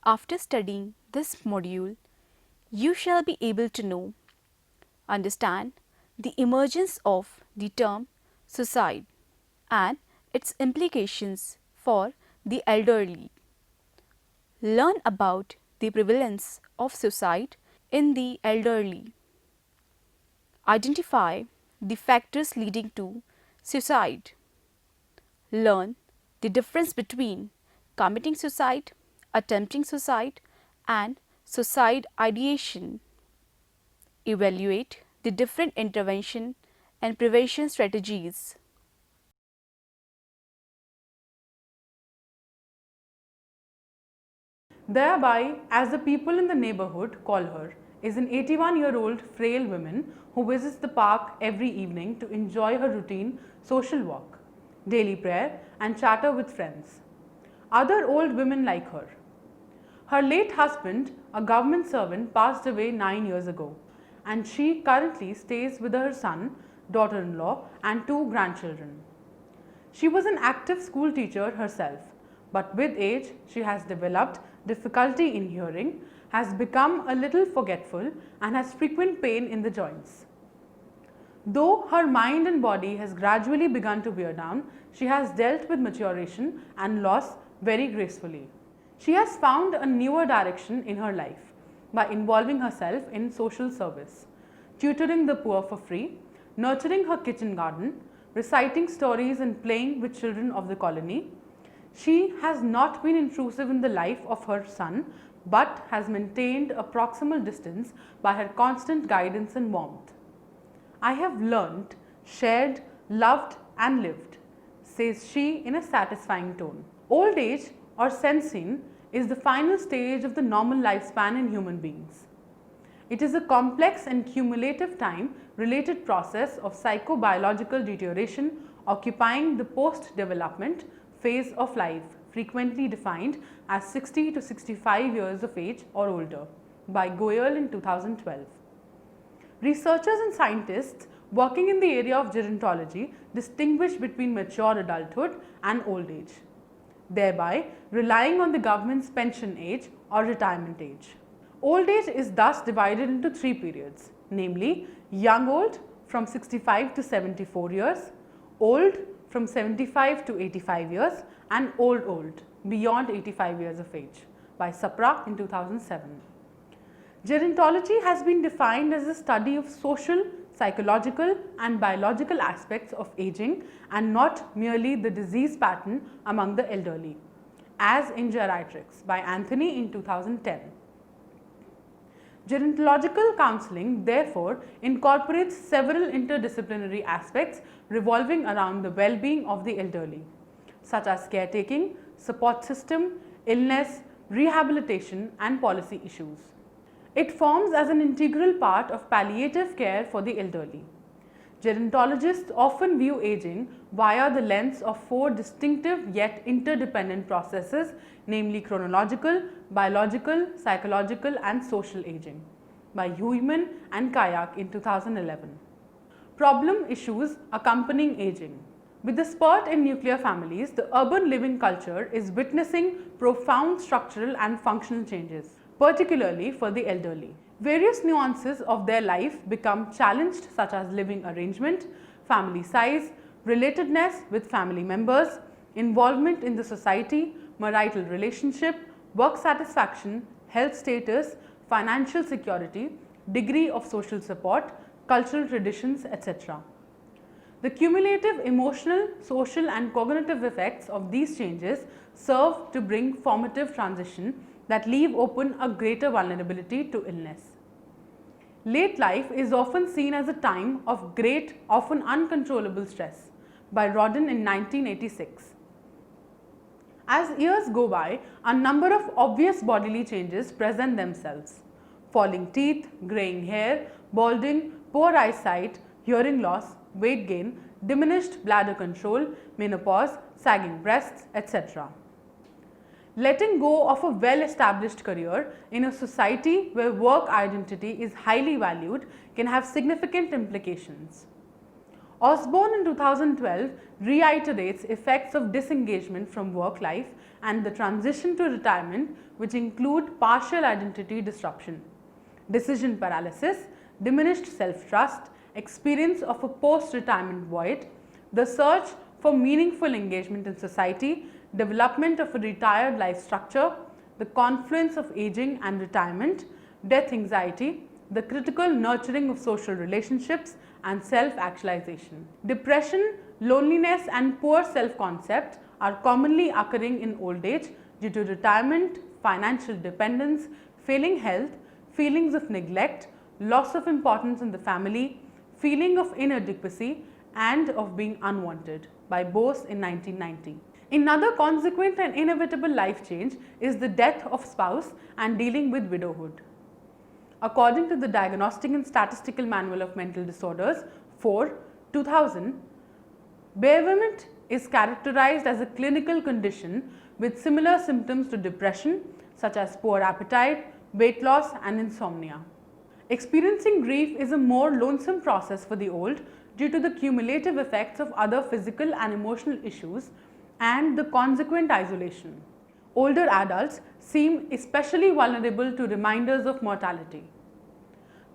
After studying this module, you shall be able to know, understand the emergence of the term suicide and its implications for the elderly. Learn about the prevalence of suicide in the elderly. Identify the factors leading to suicide. Learn the difference between committing suicide, attempting suicide, and suicide ideation. Evaluate the different intervention and prevention strategies. Thereby, as the people in the neighborhood call her, is an 81-year-old frail woman who visits the park every evening to enjoy her routine social walk, daily prayer, and chatter with friends. Other old women like her. Her late husband, a government servant, passed away 9 years ago, and she currently stays with her son, daughter-in-law, and 2 grandchildren. She was an active school teacher herself, but with age she has developed difficulty in hearing, has become a little forgetful, and has frequent pain in the joints. Though her mind and body has gradually begun to wear down, she has dealt with maturation and loss very gracefully. She has found a newer direction in her life by involving herself in social service, tutoring the poor for free, nurturing her kitchen garden, reciting stories and playing with children of the colony. She has not been intrusive in the life of her son, but has maintained a proximal distance by her constant guidance and warmth. I have learnt, shared, loved and lived, says she in a satisfying tone. Old age or sensine is the final stage of the normal lifespan in human beings. It is a complex and cumulative time-related process of psychobiological deterioration occupying the post-development phase of life, frequently defined as 60 to 65 years of age or older, by Goyal in 2012. Researchers and scientists working in the area of gerontology distinguish between mature adulthood and old age, thereby relying on the government's pension age or retirement age. Old age is thus divided into 3 periods, namely young old from 65 to 74 years, old from 75 to 85 years, and old beyond 85 years of age, by Sapra in 2007. Gerontology has been defined as a study of social, psychological and biological aspects of aging and not merely the disease pattern among the elderly, as in Geriatrics by Anthony in 2010. Gerontological counselling therefore incorporates several interdisciplinary aspects revolving around the well-being of the elderly, such as caretaking, support system, illness, rehabilitation and policy issues. It forms as an integral part of palliative care for the elderly. Gerontologists often view aging via the lens of 4 distinctive yet interdependent processes, namely chronological, biological, psychological and social aging, by Huiman and Kayak in 2011. Problem issues accompanying aging. With the spurt in nuclear families, the urban living culture is witnessing profound structural and functional changes, particularly for the elderly. Various nuances of their life become challenged, such as living arrangement, family size, relatedness with family members, involvement in the society, marital relationship, work satisfaction, health status, financial security, degree of social support, cultural traditions, etc. The cumulative emotional, social and cognitive effects of these changes serve to bring formative transition that leave open a greater vulnerability to illness. Late life is often seen as a time of great, often uncontrollable stress, by Rodin in 1986. As years go by, a number of obvious bodily changes present themselves: falling teeth, graying hair, balding, poor eyesight, hearing loss, weight gain, diminished bladder control, menopause, sagging breasts, etc. Letting go of a well-established career in a society where work identity is highly valued can have significant implications. Osborne in 2012 reiterates effects of disengagement from work life and the transition to retirement, which include partial identity disruption, decision paralysis, diminished self-trust, experience of a post-retirement void, the search for meaningful engagement in society, development of a retired life structure, the confluence of aging and retirement, death anxiety, the critical nurturing of social relationships, and self-actualization. Depression, loneliness, and poor self-concept are commonly occurring in old age due to retirement, financial dependence, failing health, feelings of neglect, loss of importance in the family, feeling of inadequacy, and of being unwanted, by Bose in 1990. Another consequent and inevitable life change is the death of spouse and dealing with widowhood. According to the Diagnostic and Statistical Manual of Mental Disorders 4/2000, bereavement is characterized as a clinical condition with similar symptoms to depression, such as poor appetite, weight loss, and insomnia. Experiencing grief is a more lonesome process for the old due to the cumulative effects of other physical and emotional issues and the consequent isolation. Older adults seem especially vulnerable to reminders of mortality.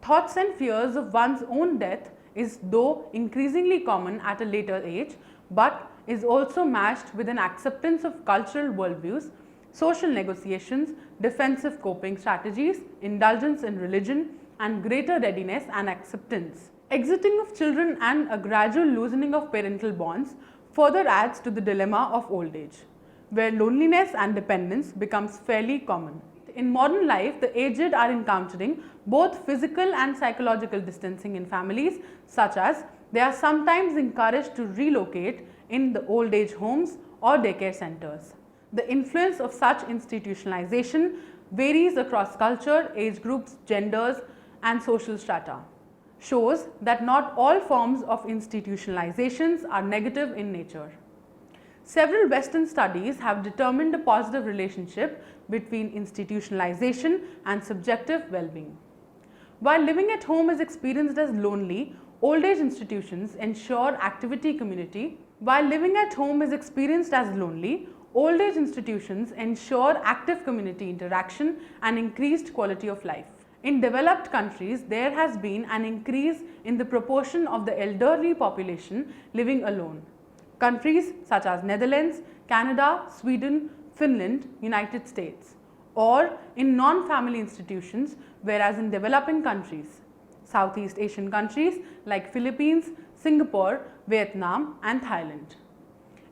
Thoughts and fears of one's own death is though increasingly common at a later age, but is also matched with an acceptance of cultural worldviews, social negotiations, defensive coping strategies, indulgence in religion, and greater readiness and acceptance. Exiting of children and a gradual loosening of parental bonds further adds to the dilemma of old age, where loneliness and dependence becomes fairly common. In modern life, the aged are encountering both physical and psychological distancing in families, such as they are sometimes encouraged to relocate in the old age homes or daycare centers. The influence of such institutionalization varies across culture, age groups, genders, and social strata. Shows that not all forms of institutionalizations are negative in nature. Several Western studies have determined a positive relationship between institutionalization and subjective well-being. While living at home is experienced as lonely, old age institutions ensure activity community. While living at home is experienced as lonely, old age institutions ensure active community interaction and increased quality of life. In developed countries, there has been an increase in the proportion of the elderly population living alone. Countries such as Netherlands, Canada, Sweden, Finland, United States, or in non-family institutions, whereas in developing countries, Southeast Asian countries like Philippines, Singapore, Vietnam, and Thailand,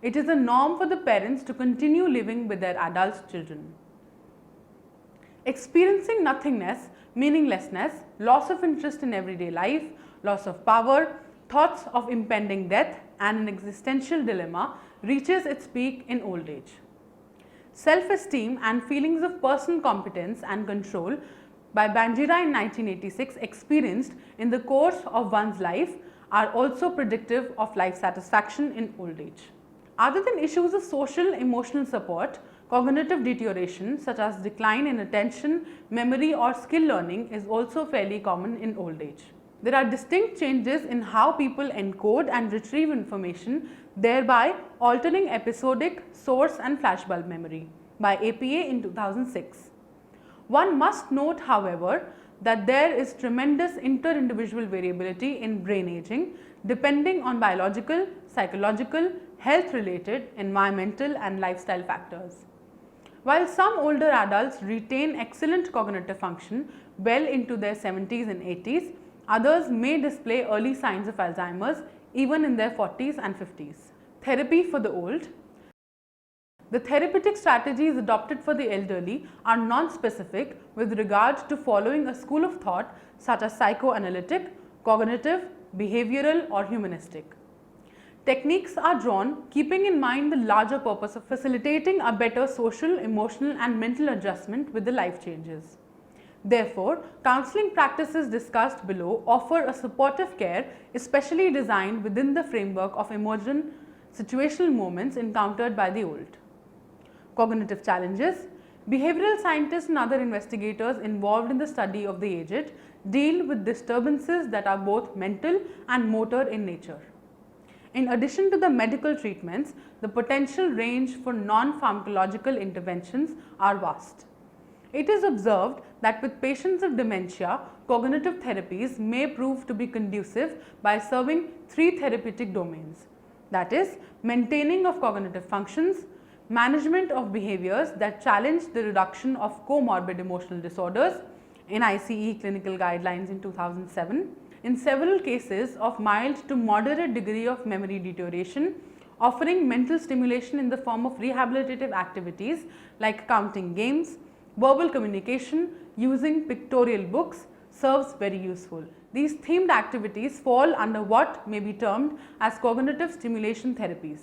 it is a norm for the parents to continue living with their adult children. Experiencing nothingness, meaninglessness, loss of interest in everyday life, loss of power, thoughts of impending death, and an existential dilemma reaches its peak in old age. Self-esteem and feelings of personal competence and control by Banjira in 1986 experienced in the course of one's life are also predictive of life satisfaction in old age. Other than issues of social emotional support, cognitive deterioration such as decline in attention, memory, or skill learning is also fairly common in old age. There are distinct changes in how people encode and retrieve information, thereby altering episodic, source, and flashbulb memory by APA in 2006. One must note, however, that there is tremendous inter-individual variability in brain aging depending on biological, psychological, health-related, environmental, and lifestyle factors. While some older adults retain excellent cognitive function well into their 70s and 80s, others may display early signs of Alzheimer's even in their 40s and 50s. Therapy for the old. The therapeutic strategies adopted for the elderly are non-specific with regard to following a school of thought such as psychoanalytic, cognitive, behavioral, or humanistic. Techniques are drawn keeping in mind the larger purpose of facilitating a better social, emotional, and mental adjustment with the life changes. Therefore, counseling practices discussed below offer a supportive care especially designed within the framework of emergent situational moments encountered by the old. Cognitive challenges. Behavioral scientists and other investigators involved in the study of the aged deal with disturbances that are both mental and motor in nature. In addition to the medical treatments, the potential range for non-pharmacological interventions are vast. It is observed that with patients of dementia, cognitive therapies may prove to be conducive by serving three therapeutic domains, that is, maintaining of cognitive functions, management of behaviors that challenge the reduction of comorbid emotional disorders, NICE clinical guidelines in 2007, in several cases of mild to moderate degree of memory deterioration, offering mental stimulation in the form of rehabilitative activities like counting games, verbal communication using pictorial books serves very useful. These themed activities fall under what may be termed as cognitive stimulation therapies.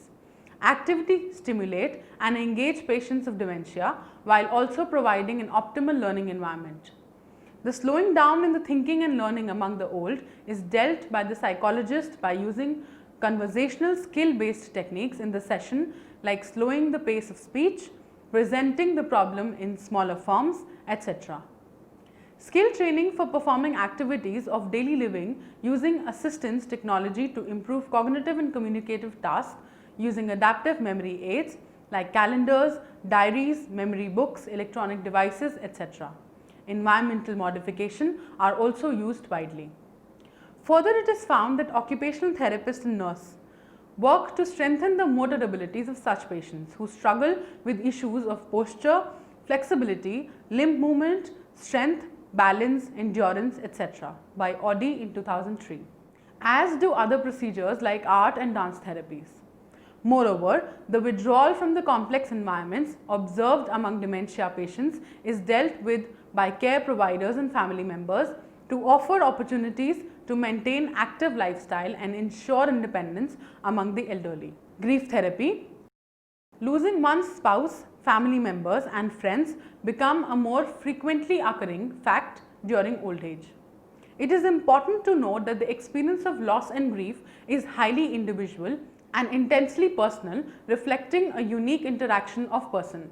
Activity stimulate and engage patients of dementia while also providing an optimal learning environment. The slowing down in the thinking and learning among the old is dealt by the psychologist by using conversational skill-based techniques in the session like slowing the pace of speech, presenting the problem in smaller forms, etc. Skill training for performing activities of daily living using assistance technology to improve cognitive and communicative tasks using adaptive memory aids like calendars, diaries, memory books, electronic devices, etc. Environmental modification are also used widely. Further, it is found that occupational therapists and nurses work to strengthen the motor abilities of such patients who struggle with issues of posture, flexibility, limb movement, strength, balance, endurance, etc. by Oddy in 2003, as do other procedures like art and dance therapies. Moreover, the withdrawal from the complex environments observed among dementia patients is dealt with by care providers and family members to offer opportunities to maintain active lifestyle and ensure independence among the elderly. Grief therapy. Losing one's spouse, family members and friends become a more frequently occurring fact during old age. It is important to note that the experience of loss and grief is highly individual and intensely personal, reflecting a unique interaction of person,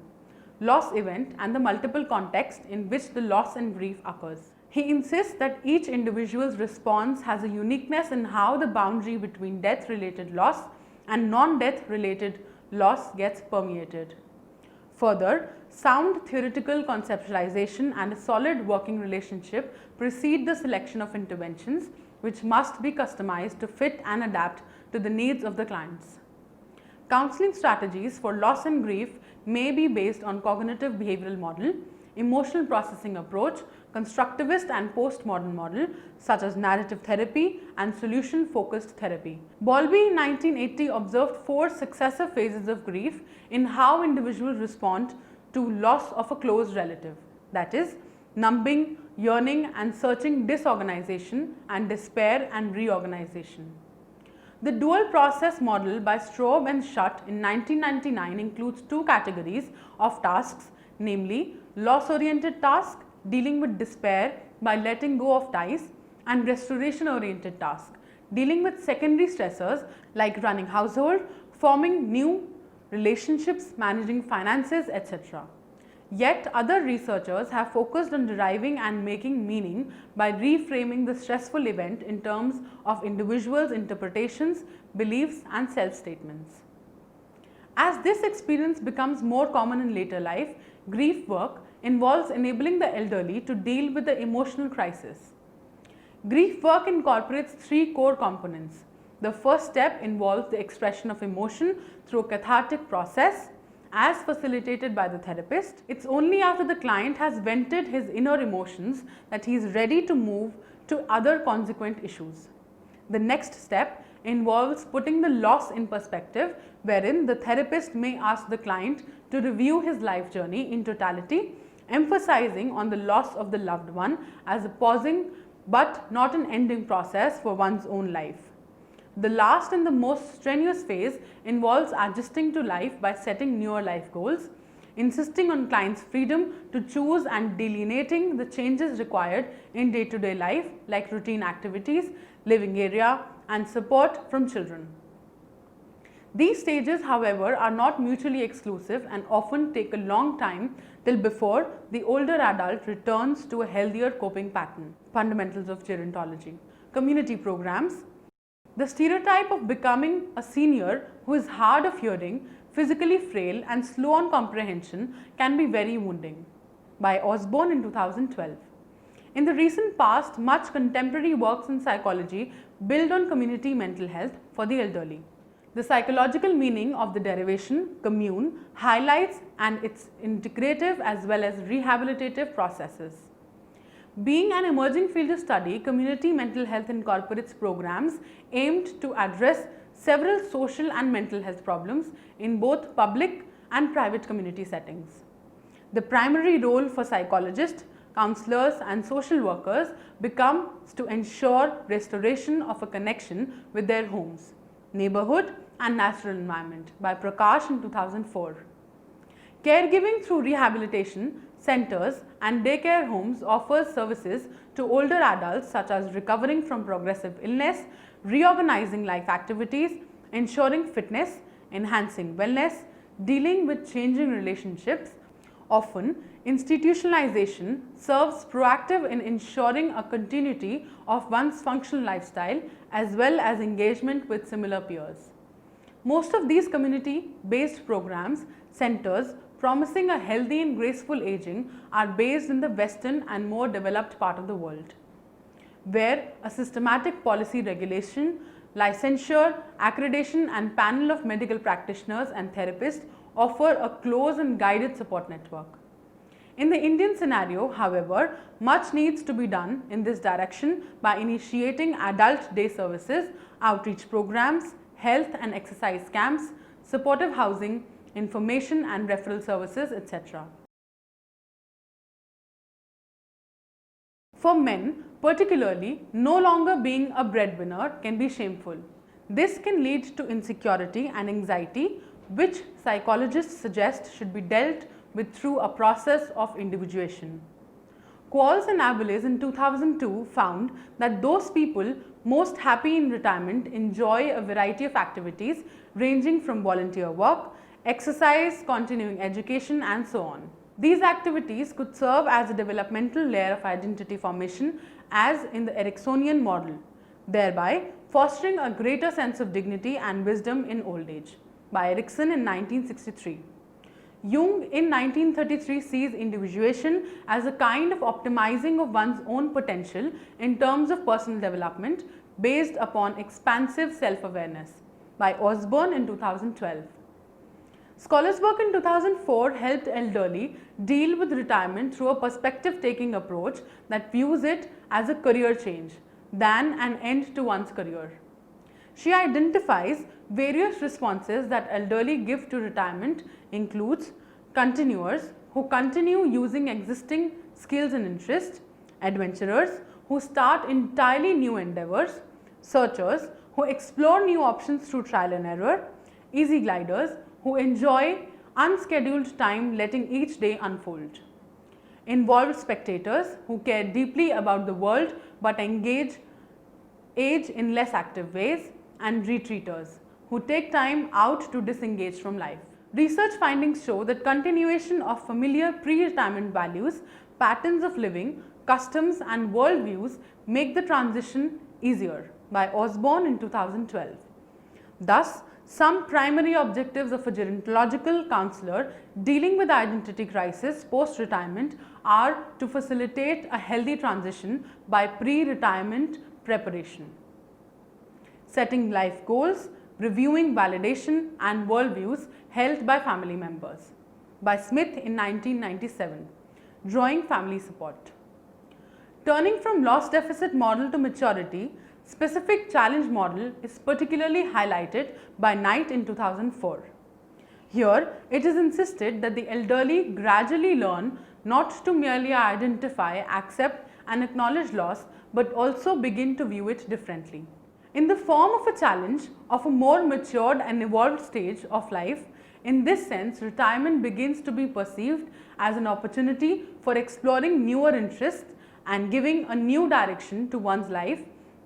loss event and the multiple contexts in which the loss and grief occurs. He insists that each individual's response has a uniqueness in how the boundary between death-related loss and non-death related loss gets permeated. Further, sound theoretical conceptualization and a solid working relationship precede the selection of interventions, which must be customized to fit and adapt to the needs of the clients. Counseling strategies for loss and grief may be based on cognitive behavioral model, emotional processing approach, constructivist and postmodern model such as narrative therapy and solution focused therapy. Bowlby in 1980 observed 4 successive phases of grief in how individuals respond to loss of a close relative, that is, numbing, yearning and searching, disorganization and despair and reorganization. The dual process model by Straub and Schutt in 1999 includes 2 categories of tasks, namely loss oriented task dealing with despair by letting go of ties and restoration oriented task dealing with secondary stressors like running household, forming new relationships, managing finances, etc. Yet other researchers have focused on deriving and making meaning by reframing the stressful event in terms of individuals' interpretations, beliefs and self-statements. As this experience becomes more common in later life, grief work involves enabling the elderly to deal with the emotional crisis. Grief work incorporates 3 core components. The first step involves the expression of emotion through a cathartic process as facilitated by the therapist. It's only after the client has vented his inner emotions that he is ready to move to other consequent issues. The next step involves putting the loss in perspective, wherein the therapist may ask the client to review his life journey in totality, emphasizing on the loss of the loved one as a pausing but not an ending process for one's own life. The last and the most strenuous phase involves adjusting to life by setting newer life goals, insisting on clients' freedom to choose and delineating the changes required in day-to-day life like routine activities, living area and support from children. These stages, however, are not mutually exclusive and often take a long time till before the older adult returns to a healthier coping pattern. Fundamentals of Gerontology. Community programs. The stereotype of becoming a senior who is hard of hearing, physically frail, and slow on comprehension can be very wounding. By Osborne in 2012. In the recent past, much contemporary works in psychology build on community mental health for the elderly. The psychological meaning of the derivation, commune, highlights and its integrative as well as rehabilitative processes. Being an emerging field of study, community mental health incorporates programs aimed to address several social and mental health problems in both public and private community settings. The primary role for psychologists, counselors and social workers becomes to ensure restoration of a connection with their homes, neighborhood and natural environment by Prakash in 2004. Caregiving through rehabilitation centers and daycare homes offers services to older adults such as recovering from progressive illness, reorganizing life activities, ensuring fitness, enhancing wellness, dealing with changing relationships. Often, institutionalization serves proactive in ensuring a continuity of one's functional lifestyle as well as engagement with similar peers. Most of these community-based programs, centers promising a healthy and graceful aging are based in the Western and more developed part of the world, where a systematic policy regulation, licensure, accreditation and panel of medical practitioners and therapists offer a close and guided support network. In the Indian scenario, however, much needs to be done in this direction by initiating adult day services, outreach programs, health and exercise camps, supportive housing, information and referral services, etc. For men, particularly, no longer being a breadwinner can be shameful. This can lead to insecurity and anxiety, which psychologists suggest should be dealt with through a process of individuation. Qualls and Abeles in 2002 found that those people most happy in retirement enjoy a variety of activities ranging from volunteer work, exercise, continuing education and so on. These activities could serve as a developmental layer of identity formation as in the Ericksonian model, thereby fostering a greater sense of dignity and wisdom in old age. By Erikson in 1963. Jung in 1933 sees individuation as a kind of optimizing of one's own potential in terms of personal development based upon expansive self-awareness. By Osborne in 2012. Scholars' work in 2004 helped elderly deal with retirement through a perspective-taking approach that views it as a career change than an end to one's career. She identifies various responses that elderly give to retirement includes continuers who continue using existing skills and interests, adventurers who start entirely new endeavors, searchers who explore new options through trial and error, easy gliders who enjoy unscheduled time letting each day unfold, involved spectators who care deeply about the world but age in less active ways, and retreaters who take time out to disengage from life. Research findings show that continuation of familiar pre-retirement values, patterns of living, customs and worldviews make the transition easier. By Osborne in 2012. Thus, some primary objectives of a gerontological counselor dealing with identity crisis post-retirement are to facilitate a healthy transition by pre-retirement preparation, setting life goals, reviewing validation and worldviews held by family members. By Smith in 1997, drawing family support. Turning from loss deficit model to maturity, specific challenge model is particularly highlighted by Knight in 2004. Here, it is insisted that the elderly gradually learn not to merely identify, accept and acknowledge loss, but also begin to view it differently. In the form of a challenge of a more matured and evolved stage of life, in this sense, retirement begins to be perceived as an opportunity for exploring newer interests and giving a new direction to one's life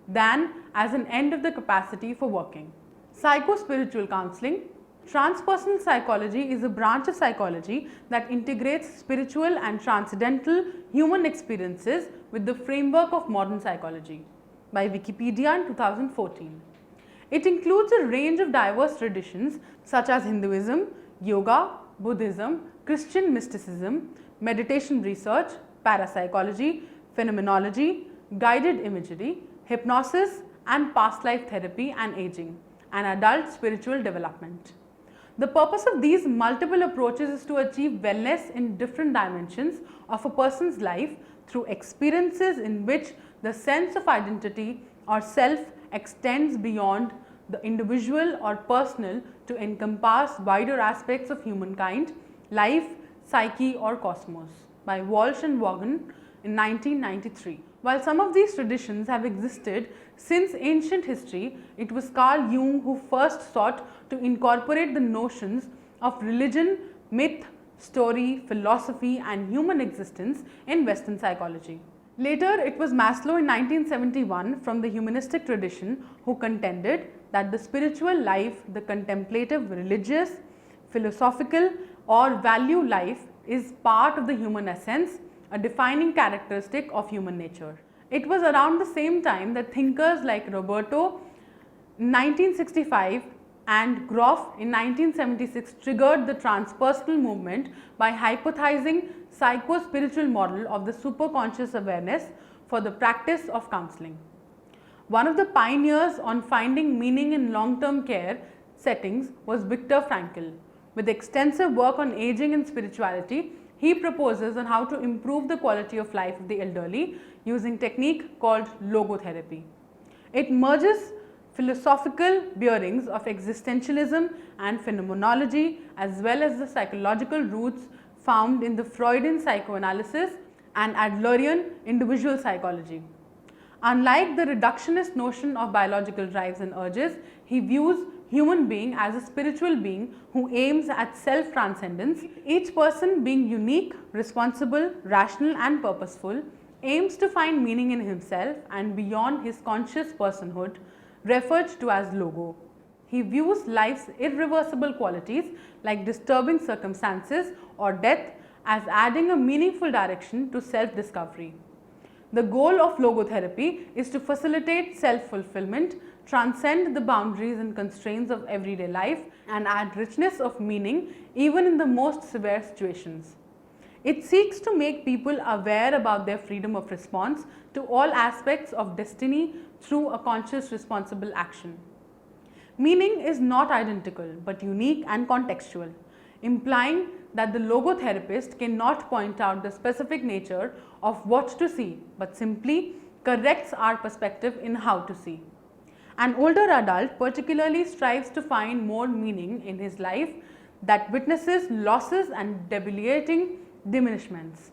than as an end of the capacity for working. PsychoSpiritual Counselling. Transpersonal psychology is a branch of psychology that integrates spiritual and transcendental human experiences with the framework of modern psychology. By Wikipedia in 2014. It includes a range of diverse traditions such as Hinduism, yoga, Buddhism, Christian mysticism, meditation research, parapsychology, phenomenology, guided imagery, hypnosis, and past life therapy and aging, and adult spiritual development. The purpose of these multiple approaches is to achieve wellness in different dimensions of a person's life through experiences in which the sense of identity or self extends beyond the individual or personal to encompass wider aspects of humankind, life, psyche or cosmos, by Walsh and Vaughan in 1993. While some of these traditions have existed since ancient history, it was Carl Jung who first sought to incorporate the notions of religion, myth, story, philosophy and human existence in Western psychology. Later, it was Maslow in 1971 from the humanistic tradition who contended that the spiritual life, the contemplative, religious, philosophical or value life is part of the human essence, a defining characteristic of human nature. It was around the same time that thinkers like Roberto in 1965 and Groff in 1976 triggered the transpersonal movement by hypothesizing psycho-spiritual model of the superconscious awareness for the practice of counseling. One of the pioneers on finding meaning in long-term care settings was Viktor Frankl. With extensive work on aging and spirituality, he proposes on how to improve the quality of life of the elderly using technique called logotherapy. It merges philosophical bearings of existentialism and phenomenology as well as the psychological roots found in the Freudian psychoanalysis and Adlerian individual psychology. Unlike the reductionist notion of biological drives and urges, he views human being as a spiritual being who aims at self-transcendence. Each person being unique, responsible, rational and purposeful aims to find meaning in himself and beyond his conscious personhood, referred to as logo. He views life's irreversible qualities like disturbing circumstances or death as adding a meaningful direction to self-discovery. The goal of logotherapy is to facilitate self-fulfillment, transcend the boundaries and constraints of everyday life and add richness of meaning even in the most severe situations. It seeks to make people aware about their freedom of response to all aspects of destiny through a conscious responsible action. Meaning is not identical but unique and contextual, implying that the logotherapist cannot point out the specific nature of what to see but simply corrects our perspective in how to see. An older adult particularly strives to find more meaning in his life that witnesses losses and debilitating diminishments.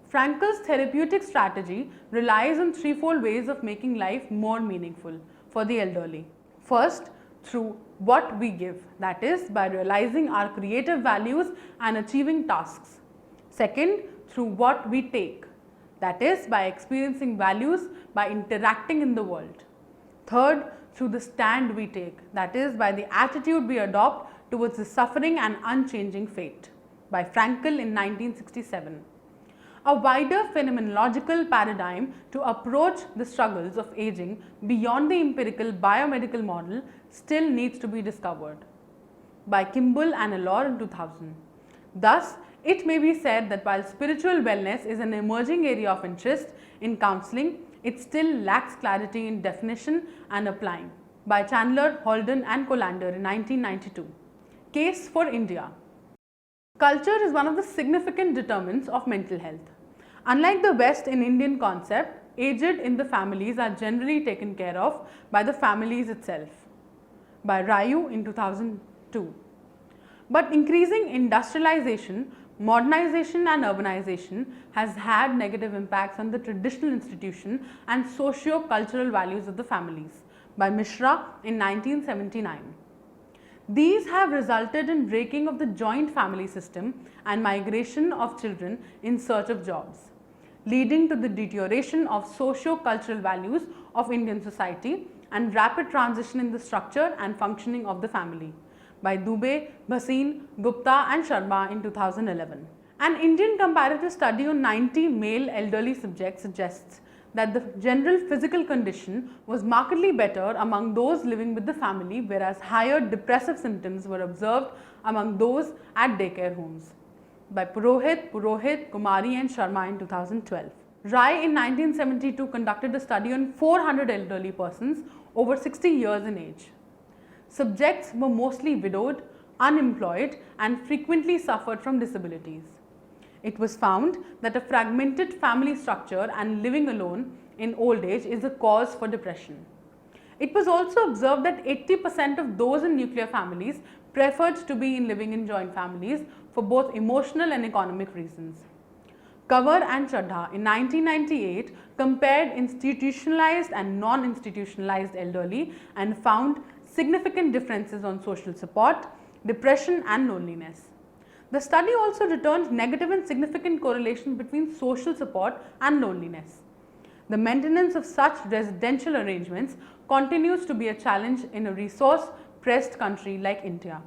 Frankl's therapeutic strategy relies on threefold ways of making life more meaningful for the elderly. First, through what we give, that is, by realizing our creative values and achieving tasks. Second, through what we take, that is, by experiencing values by interacting in the world. Third, through the stand we take, that is, by the attitude we adopt towards the suffering and unchanging fate, by Frankl in 1967. A wider phenomenological paradigm to approach the struggles of aging beyond the empirical biomedical model still needs to be discovered, by Kimball and Allor in 2000. Thus, it may be said that while spiritual wellness is an emerging area of interest in counseling, it still lacks clarity in definition and applying, by Chandler, Holden and Colander in 1992. Case for India. Culture is one of the significant determinants of mental health. Unlike the West in Indian concept, aged in the families are generally taken care of by the families itself, by Ryu in 2002. But increasing industrialization, modernization and urbanization has had negative impacts on the traditional institution and socio-cultural values of the families, by Mishra in 1979. These have resulted in breaking of the joint family system and migration of children in search of jobs, leading to the deterioration of socio-cultural values of Indian society and rapid transition in the structure and functioning of the family, by Dubey, Bhasin, Gupta and Sharma in 2011. An Indian comparative study on 90 male elderly subjects suggests that the general physical condition was markedly better among those living with the family, whereas higher depressive symptoms were observed among those at daycare homes. By Purohit, Kumari and Sharma in 2012. Rai in 1972 conducted a study on 400 elderly persons over 60 years in age. Subjects were mostly widowed, unemployed and frequently suffered from disabilities. It was found that a fragmented family structure and living alone in old age is a cause for depression. It was also observed that 80% of those in nuclear families preferred to be living in joint families for both emotional and economic reasons. Kanwar and Chadha in 1998 compared institutionalized and non-institutionalized elderly and found significant differences on social support, depression and loneliness. The study also returned negative and significant correlation between social support and loneliness. The maintenance of such residential arrangements continues to be a challenge in a resource-pressed country like India.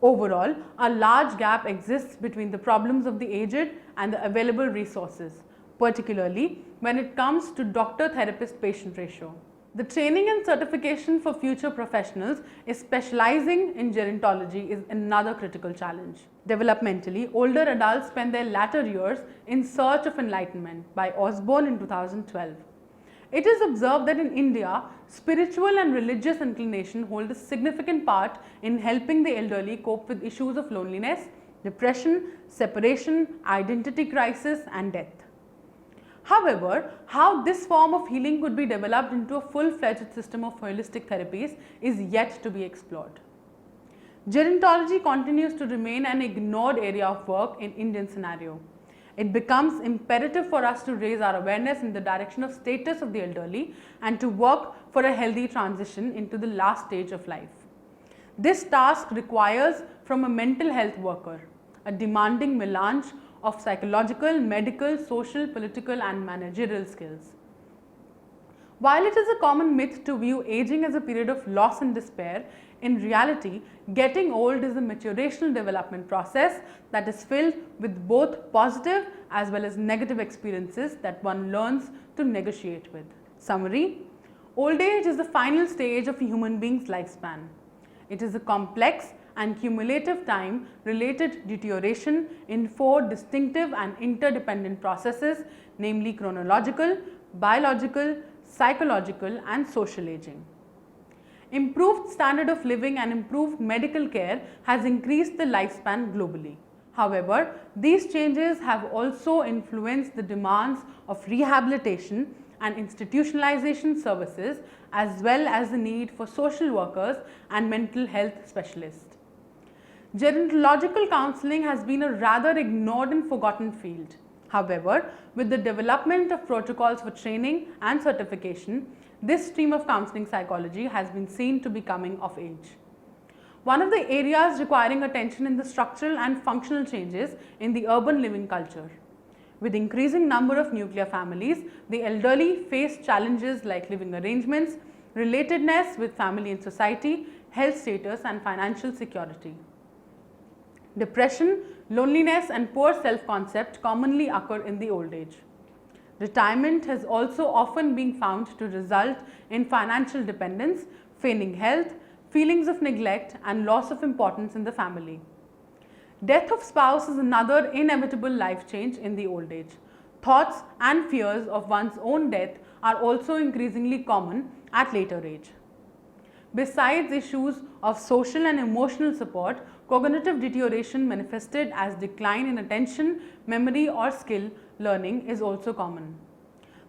Overall, a large gap exists between the problems of the aged and the available resources, particularly when it comes to doctor-therapist-patient ratio. The training and certification for future professionals is specializing in gerontology is another critical challenge. Developmentally, older adults spend their latter years in search of enlightenment by Osborne in 2012. It is observed that in India, spiritual and religious inclination hold a significant part in helping the elderly cope with issues of loneliness, depression, separation, identity crisis and death. However, how this form of healing could be developed into a full-fledged system of holistic therapies is yet to be explored. Gerontology continues to remain an ignored area of work in Indian scenario. It becomes imperative for us to raise our awareness in the direction of status of the elderly and to work for a healthy transition into the last stage of life. This task requires from a mental health worker a demanding melange of psychological, medical, social, political and managerial skills. While it is a common myth to view aging as a period of loss and despair, in reality, getting old is a maturational development process that is filled with both positive as well as negative experiences that one learns to negotiate with. Summary: old age is the final stage of a human being's lifespan. It is a complex and cumulative time related deterioration in 4 distinctive and interdependent processes, namely chronological, biological, psychological and social aging. Improved standard of living and improved medical care has increased the lifespan globally. However, these changes have also influenced the demands of rehabilitation and institutionalization services as well as the need for social workers and mental health specialists. Gerontological counselling has been a rather ignored and forgotten field. However, with the development of protocols for training and certification, this stream of counselling psychology has been seen to be coming of age. One of the areas requiring attention in the structural and functional changes in the urban living culture. With increasing number of nuclear families, the elderly face challenges like living arrangements, relatedness with family and society, health status and financial security. Depression, loneliness and poor self-concept commonly occur in the old age. Retirement has also often been found to result in financial dependence, failing health, feelings of neglect and loss of importance in the family. Death of spouse is another inevitable life change in the old age. Thoughts and fears of one's own death are also increasingly common at later age. Besides issues of social and emotional support, cognitive deterioration manifested as decline in attention, memory or skill learning is also common.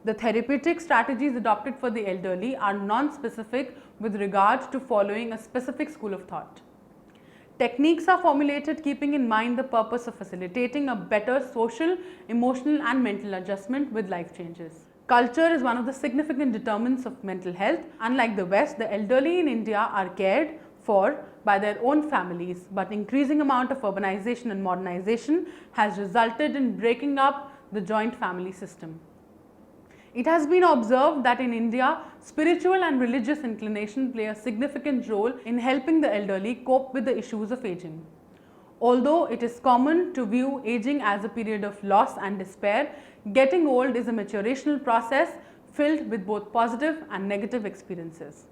The therapeutic strategies adopted for the elderly are non-specific with regard to following a specific school of thought. Techniques are formulated keeping in mind the purpose of facilitating a better social, emotional and mental adjustment with life changes. Culture is one of the significant determinants of mental health. Unlike the West, the elderly in India are cared for by their own families, but increasing amount of urbanization and modernization has resulted in breaking up the joint family system. It has been observed that in India, spiritual and religious inclination play a significant role in helping the elderly cope with the issues of aging. Although it is common to view aging as a period of loss and despair, getting old is a maturational process filled with both positive and negative experiences.